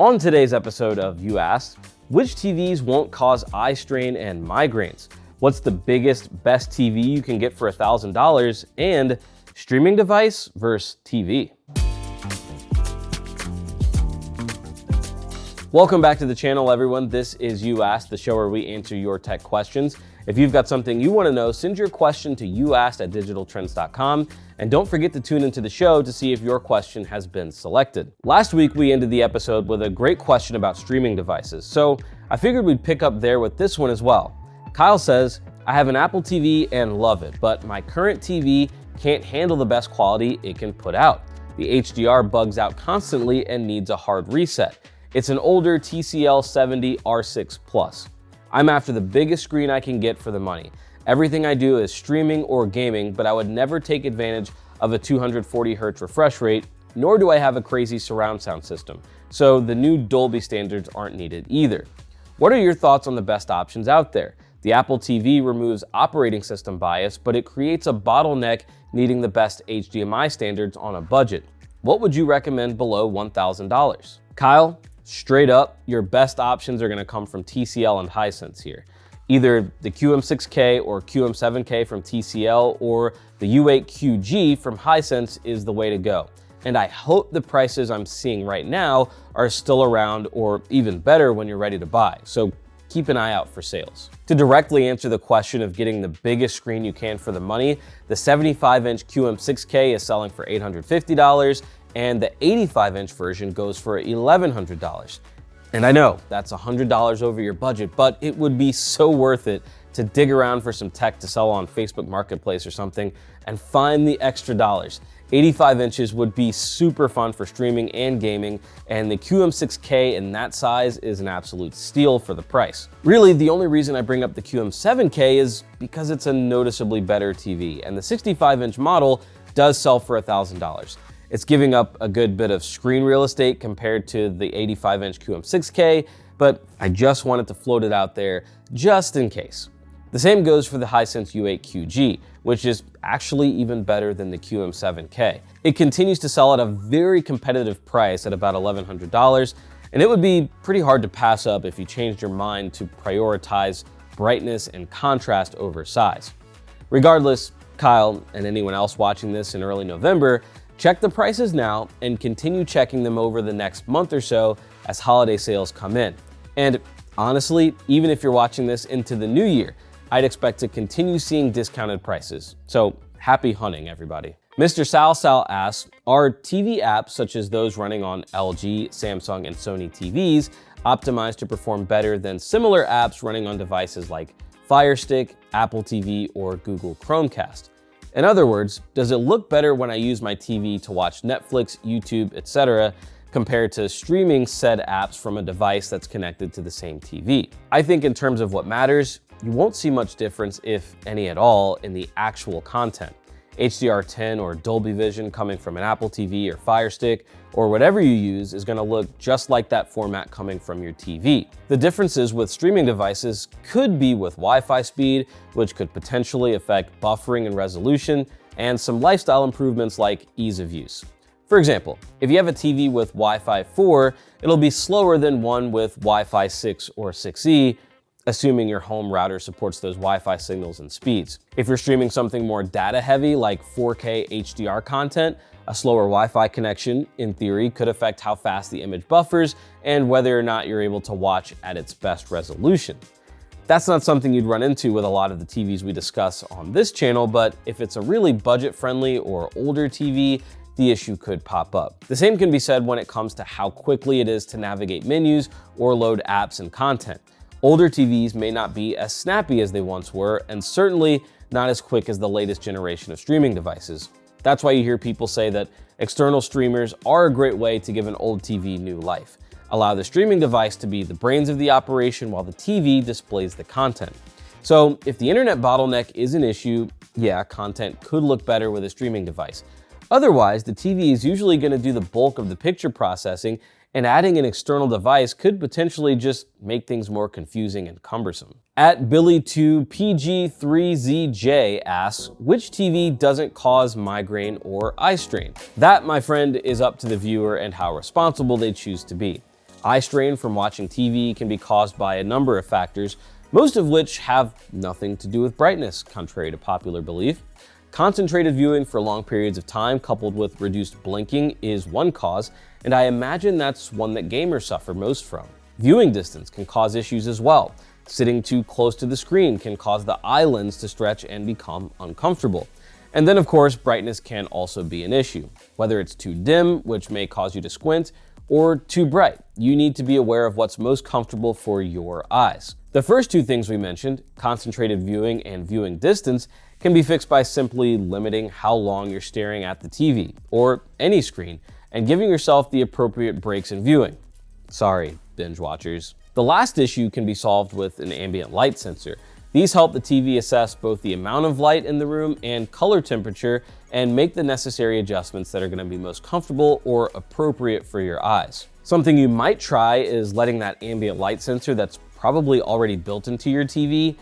On today's episode of You Asked, which TVs won't cause eye strain and migraines? What's the biggest, best TV you can get for $1,000? And streaming device versus TV. Welcome back to the channel, everyone. This is You Asked, the show where we answer your tech questions. If you've got something you want to know, send your question to youasked@digitaltrends.com. And don't forget to tune into the show to see if your question has been selected. Last week, we ended the episode with a great question about streaming devices. So I figured we'd pick up there with this one as well. Kyle says, I have an Apple TV and love it, but my current TV can't handle the best quality it can put out. The HDR bugs out constantly and needs a hard reset. It's an older TCL 70 R6 Plus. I'm after the biggest screen I can get for the money. Everything I do is streaming or gaming, but I would never take advantage of a 240 Hz refresh rate, nor do I have a crazy surround sound system. So the new Dolby standards aren't needed either. What are your thoughts on the best options out there? The Apple TV removes operating system bias, but it creates a bottleneck needing the best HDMI standards on a budget. What would you recommend below $1,000? Kyle, straight up, your best options are gonna come from TCL and Hisense here. Either the QM6K or QM7K from TCL or the U8QG from Hisense is the way to go. And I hope the prices I'm seeing right now are still around or even better when you're ready to buy. So keep an eye out for sales. To directly answer the question of getting the biggest screen you can for the money, the 75-inch QM6K is selling for $850 and the 85-inch version goes for $1,100. And I know that's $100 over your budget, but it would be so worth it to dig around for some tech to sell on Facebook Marketplace or something and find the extra dollars. 85 inches would be super fun for streaming and gaming, and the QM6K in that size is an absolute steal for the price. Really, the only reason I bring up the QM7K is because it's a noticeably better TV, and the 65-inch model does sell for $1,000. It's giving up a good bit of screen real estate compared to the 85-inch QM6K, but I just wanted to float it out there just in case. The same goes for the Hisense U8QG, which is actually even better than the QM7K. It continues to sell at a very competitive price at about $1,100, and it would be pretty hard to pass up if you changed your mind to prioritize brightness and contrast over size. Regardless, Kyle and anyone else watching this in early November, check the prices now and continue checking them over the next month or so as holiday sales come in. And honestly, even if you're watching this into the new year, I'd expect to continue seeing discounted prices. So happy hunting, everybody. Mr. Sal asks, are TV apps such as those running on LG, Samsung, and Sony TVs optimized to perform better than similar apps running on devices like Fire Stick, Apple TV, or Google Chromecast? In other words, does it look better when I use my TV to watch Netflix, YouTube, etc., compared to streaming said apps from a device that's connected to the same TV? I think in terms of what matters, you won't see much difference, if any at all, in the actual content. HDR10 or Dolby Vision coming from an Apple TV or Fire Stick or whatever you use is going to look just like that format coming from your TV. The differences with streaming devices could be with Wi-Fi speed, which could potentially affect buffering and resolution, and some lifestyle improvements like ease of use. For example, if you have a TV with Wi-Fi 4, it'll be slower than one with Wi-Fi 6 or 6E, assuming your home router supports those Wi-Fi signals and speeds. If you're streaming something more data heavy like 4K HDR content, a slower Wi-Fi connection, in theory, could affect how fast the image buffers and whether or not you're able to watch at its best resolution. That's not something you'd run into with a lot of the TVs we discuss on this channel, but if it's a really budget-friendly or older TV, the issue could pop up. The same can be said when it comes to how quickly it is to navigate menus or load apps and content. Older TVs may not be as snappy as they once were, and certainly not as quick as the latest generation of streaming devices. That's why you hear people say that external streamers are a great way to give an old TV new life. Allow the streaming device to be the brains of the operation while the TV displays the content. So if the internet bottleneck is an issue, yeah, content could look better with a streaming device. Otherwise, the TV is usually going to do the bulk of the picture processing, and adding an external device could potentially just make things more confusing and cumbersome. At Billy2PG3ZJ asks, which TV doesn't cause migraine or eye strain? That, my friend, is up to the viewer and how responsible they choose to be. Eye strain from watching TV can be caused by a number of factors, most of which have nothing to do with brightness, contrary to popular belief. Concentrated viewing for long periods of time coupled with reduced blinking is one cause, and I imagine that's one that gamers suffer most from. Viewing distance can cause issues as well. Sitting too close to the screen can cause the eye lens to stretch and become uncomfortable. And then of course, brightness can also be an issue. Whether it's too dim, which may cause you to squint, or too bright, you need to be aware of what's most comfortable for your eyes. The first two things we mentioned, concentrated viewing and viewing distance, can be fixed by simply limiting how long you're staring at the TV, or any screen, and giving yourself the appropriate breaks in viewing. Sorry, binge watchers. The last issue can be solved with an ambient light sensor. These help the TV assess both the amount of light in the room and color temperature and make the necessary adjustments that are going to be most comfortable or appropriate for your eyes. Something you might try is letting that ambient light sensor that's probably already built into your TV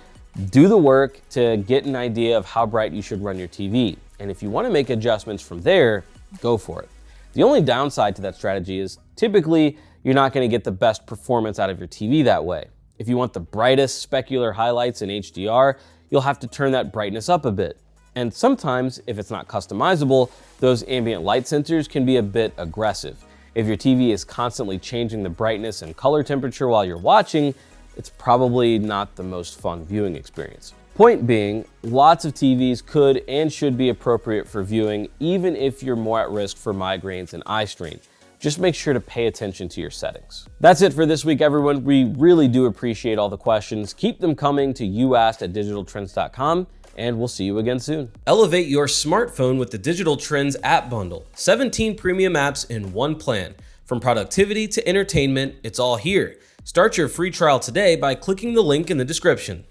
do the work to get an idea of how bright you should run your TV. And if you want to make adjustments from there, go for it. The only downside to that strategy is typically you're not going to get the best performance out of your TV that way. If you want the brightest specular highlights in HDR, you'll have to turn that brightness up a bit. And sometimes, if it's not customizable, those ambient light sensors can be a bit aggressive. If your TV is constantly changing the brightness and color temperature while you're watching, it's probably not the most fun viewing experience. Point being, lots of TVs could and should be appropriate for viewing, even if you're more at risk for migraines and eye strain. Just make sure to pay attention to your settings. That's it for this week, everyone. We really do appreciate all the questions. Keep them coming to youasked@digitaltrends.com, and we'll see you again soon. Elevate your smartphone with the Digital Trends app bundle. 17 premium apps in one plan. From productivity to entertainment, it's all here. Start your free trial today by clicking the link in the description.